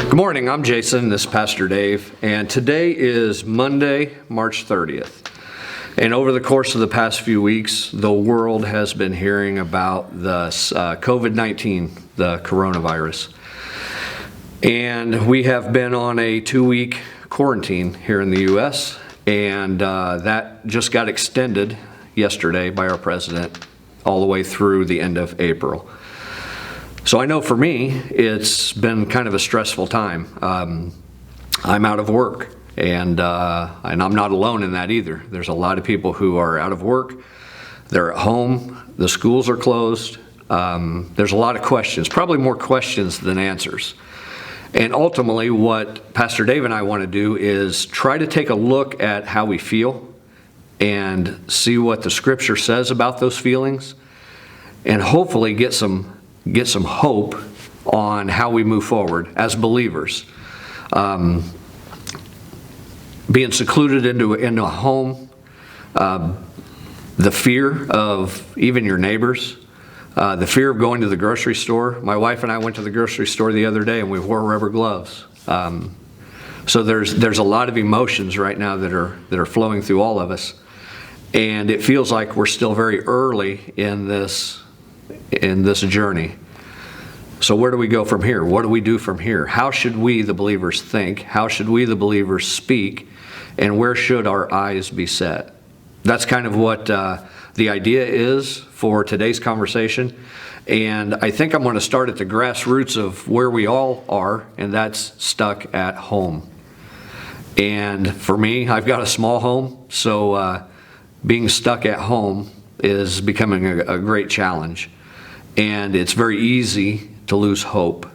Good morning, I'm Jason, this is Pastor Dave, and today is Monday, March 30th. And over the course of the past few weeks, the world has been hearing about the COVID-19, the coronavirus. And we have been on a 2-week quarantine here in the U.S., and that just got extended yesterday by our president all the way through the end of April. So I know for me, it's been kind of a stressful time. I'm out of work, and I'm not alone in that either. There's a lot of people who are out of work. They're at home. The schools are closed. There's a lot of questions, probably more questions than answers. And ultimately, what Pastor Dave and I want to do is try to take a look at how we feel and see what the Scripture says about those feelings, and hopefully get some hope on how we move forward as believers. Being secluded into a home, the fear of even your neighbors, the fear of going to the grocery store. My wife and I went to the grocery store the other day and we wore rubber gloves. So there's a lot of emotions right now that are flowing through all of us, and it feels like we're still very early in this journey. So where do we go from here? What do we do from here? How should we, the believers, think? How should we, the believers, speak? And where should our eyes be set? That's kind of what the idea is for today's conversation. And I think I'm going to start at the grassroots of where we all are, and that's stuck at home. And for me, I've got a small home, so being stuck at home is becoming a great challenge. And it's very easy to lose hope.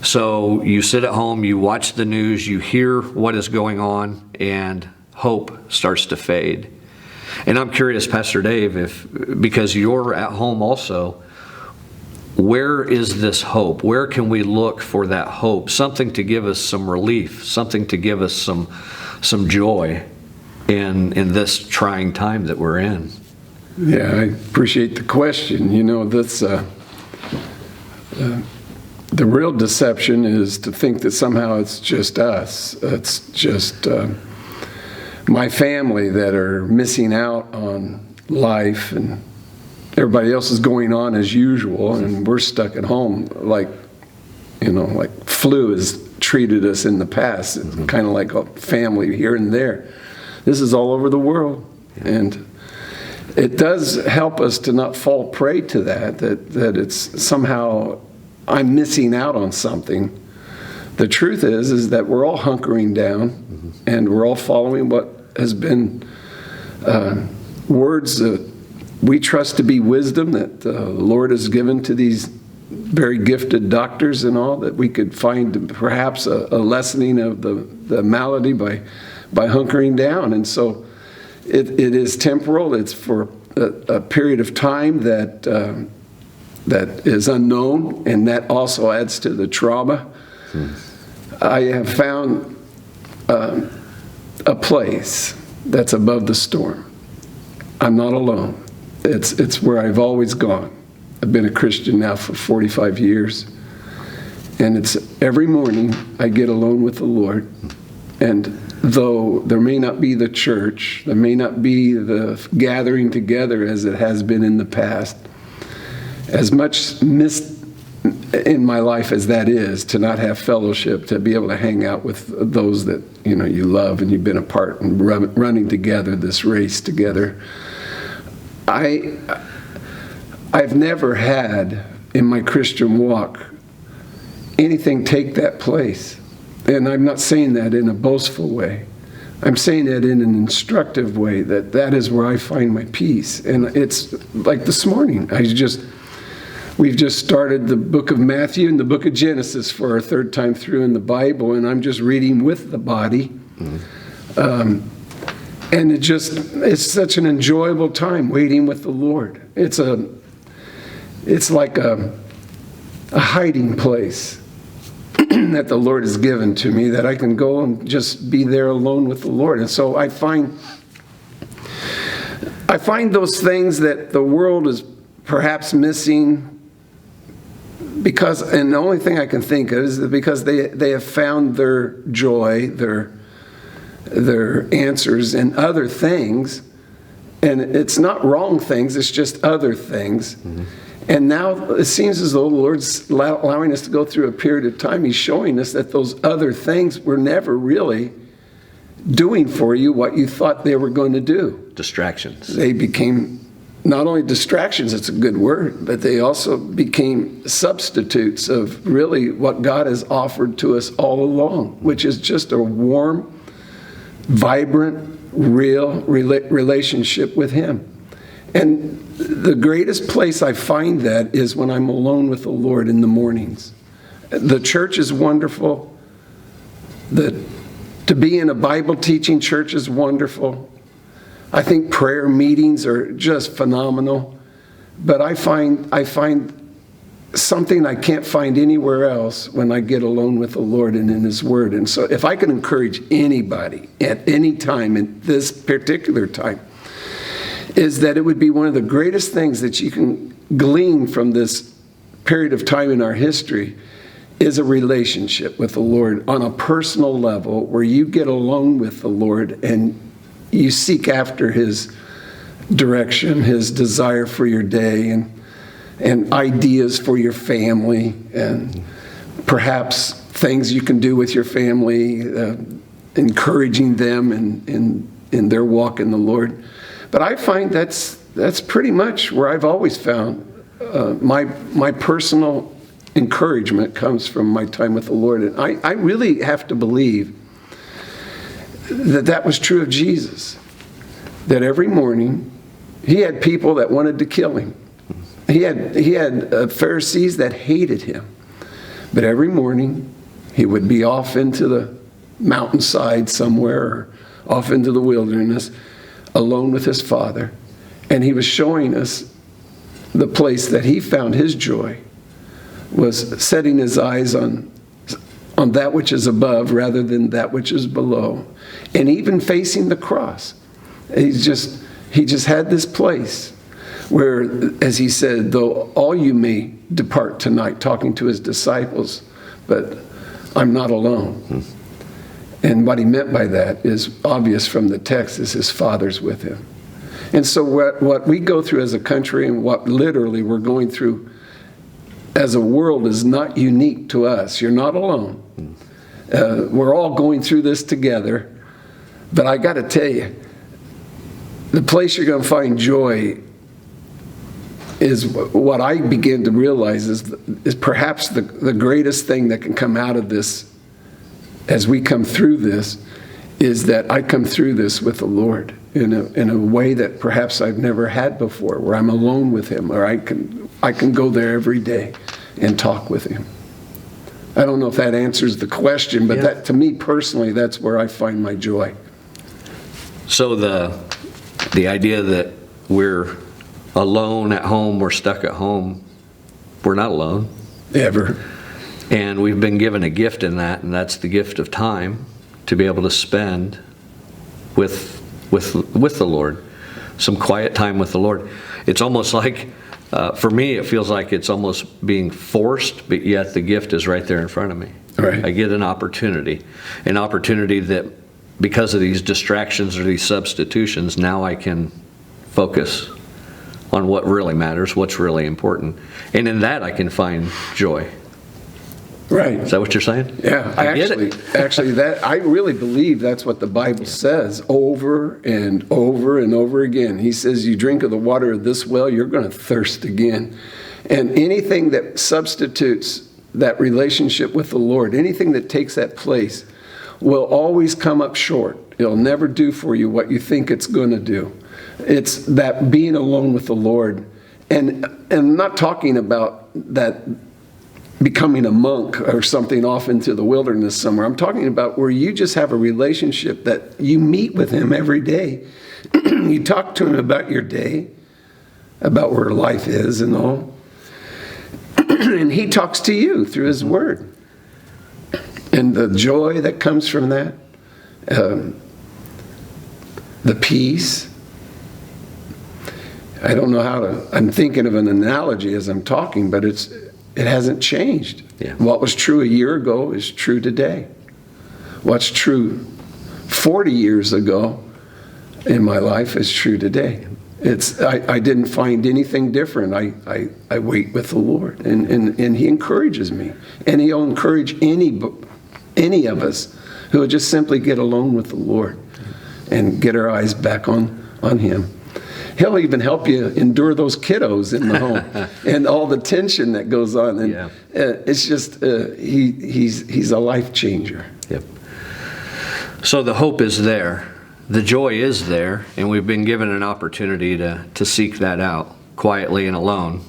So you sit at home, you watch the news, you hear what is going on, and hope starts to fade. And I'm curious, Pastor Dave, because you're at home also, where is this hope? Where can we look for that hope? Something to give us some relief, something to give us some joy in this trying time that we're in. Yeah, I appreciate the question. You know, that's the real deception is to think that somehow it's just us. It's just my family that are missing out on life, and everybody else is going on as usual, and we're stuck at home like flu has treated us in the past. It's kind of like a family here and there. This is all over the world, and it does help us to not fall prey to that it's somehow I'm missing out on something. The truth is that we're all hunkering down, and we're all following what has been words that we trust to be wisdom that the Lord has given to these very gifted doctors and all, that we could find perhaps a lessening of the malady by hunkering down. And so it is temporal. It's for a period of time that is unknown, and that also adds to the trauma. I have found a place that's above the storm. I'm not alone. It's where I've always gone. I've been a Christian now for 45 years, and it's every morning I get alone with the Lord. And though there may not be the church, there may not be the gathering together as it has been in the past, as much missed in my life as that is, to not have fellowship, to be able to hang out with those that you love and you've been apart and running together this race together. I've never had in my Christian walk anything take that place. And I'm not saying that in a boastful way. I'm saying that in an instructive way, that is where I find my peace. And it's like this morning, we've just started the book of Matthew and the book of Genesis for our third time through in the Bible, and I'm just reading with the body. And it's such an enjoyable time waiting with the Lord. It's like a hiding place that the Lord has given to me, that I can go and just be there alone with the Lord. And so I find those things that the world is perhaps missing Because, and the only thing I can think of is that because they have found their joy, their answers in other things, and it's not wrong things, it's just other things. Mm-hmm. And now it seems as though the Lord's allowing us to go through a period of time. He's showing us that those other things were never really doing for you what you thought they were going to do. Distractions. They became not only distractions, it's a good word, but they also became substitutes of really what God has offered to us all along, which is just a warm, vibrant, real relationship with Him. And the greatest place I find that is when I'm alone with the Lord in the mornings. The church is wonderful. To be in a Bible teaching church is wonderful. I think prayer meetings are just phenomenal. But I find something I can't find anywhere else when I get alone with the Lord and in His Word. And so if I can encourage anybody at any time in this particular time, is that it would be one of the greatest things that you can glean from this period of time in our history is a relationship with the Lord on a personal level where you get alone with the Lord and you seek after His direction, His desire for your day, and ideas for your family, and perhaps things you can do with your family, encouraging them in their walk in the Lord. But I find that's pretty much where I've always found my personal encouragement comes from my time with the Lord. And I really have to believe that was true of Jesus. That every morning He had people that wanted to kill Him. He had Pharisees that hated Him. But every morning He would be off into the mountainside somewhere or off into the wilderness, alone with His Father, and He was showing us the place that He found His joy was setting His eyes on that which is above rather than that which is below, and even facing the cross. He just had this place where, as He said, though all you may depart tonight, talking to His disciples, but I'm not alone. And what He meant by that is obvious from the text, is His Father's with Him. And so what we go through as a country and what literally we're going through as a world is not unique to us. You're not alone. We're all going through this together. But I got to tell you, the place you're going to find joy is what I begin to realize is perhaps the greatest thing that can come out of this as we come through this, is that I come through this with the Lord in a way that perhaps I've never had before, where I'm alone with Him, or I can go there every day and talk with Him. I don't know if that answers the question, but that, to me personally, that's where I find my joy. So the idea that we're alone at home, we're stuck at home, we're not alone. Ever. And we've been given a gift in that, and that's the gift of time to be able to spend with the Lord, some quiet time with the Lord. It's almost like, for me, it feels like it's almost being forced, but yet the gift is right there in front of me. Right. I get an opportunity that because of these distractions or these substitutions, now I can focus on what really matters, what's really important. And in that I can find joy. Right. Is that what you're saying? Yeah. Actually, that I really believe that's what the Bible says over and over and over again. He says, you drink of the water of this well, you're going to thirst again. And anything that substitutes that relationship with the Lord, anything that takes that place, will always come up short. It'll never do for you what you think it's going to do. It's that being alone with the Lord. And I'm not talking about that becoming a monk or something off into the wilderness somewhere. I'm talking about where you just have a relationship that you meet with Him every day. You talk to Him about your day, about where life is and all. And He talks to you through His Word. And the joy that comes from that, the peace. I don't know I'm thinking of an analogy as I'm talking, but it hasn't changed. Yeah. What was true a year ago is true today. What's true 40 years ago in my life is true today. I didn't find anything different. I wait with the Lord, and He encourages me, and He'll encourage any of us who will just simply get alone with the Lord and get our eyes back on Him. He'll even help you endure those kiddos in the home and all the tension that goes on. And it's just He's a life changer. Yep. So the hope is there. The joy is there, and we've been given an opportunity to seek that out quietly and alone,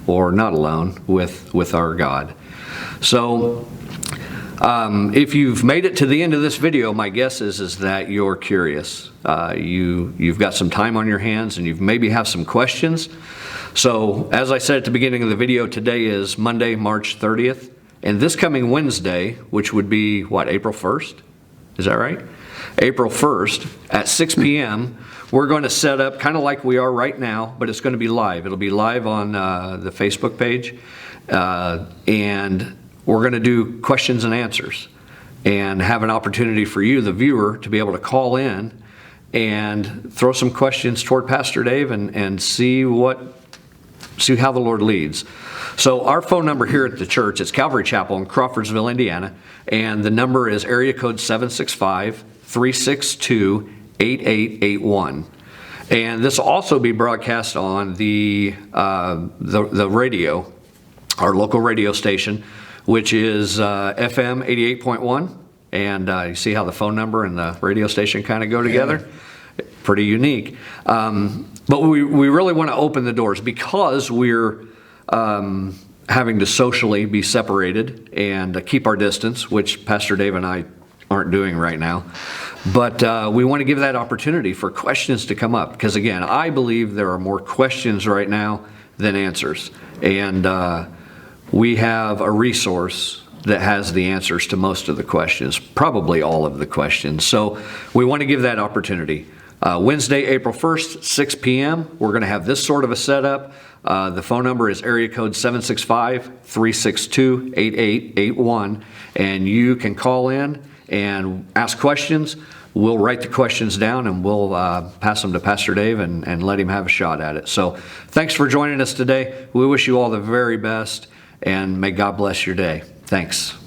or not alone, with our God. So if you've made it to the end of this video, my guess is that you're curious. You've got some time on your hands, and you maybe have some questions. So as I said at the beginning of the video, today is Monday, March 30th, and this coming Wednesday, which would be, April 1st? Is that right? April 1st at 6 p.m., we're going to set up kind of like we are right now, but it's going to be live. It'll be live on the Facebook page, and we're going to do questions and answers and have an opportunity for you, the viewer, to be able to call in and throw some questions toward Pastor Dave and see how the Lord leads. So our phone number here at the church, it's Calvary Chapel in Crawfordsville, Indiana, and the number is area code 765-362-8881. And this will also be broadcast on the radio, our local radio station, which is FM 88.1. And you see how the phone number and the radio station kind of go together? Yeah. Pretty unique. But we really want to open the doors because we're having to socially be separated and keep our distance, which Pastor Dave and I aren't doing right now. But we want to give that opportunity for questions to come up. Because again, I believe there are more questions right now than answers. And we have a resource that has the answers to most of the questions, probably all of the questions. So we want to give that opportunity. Wednesday, April 1st, 6 p.m., we're going to have this sort of a setup. The phone number is area code 765-362-8881, and you can call in and ask questions. We'll write the questions down, and we'll pass them to Pastor Dave and let him have a shot at it. So thanks for joining us today. We wish you all the very best, and may God bless your day. Thanks.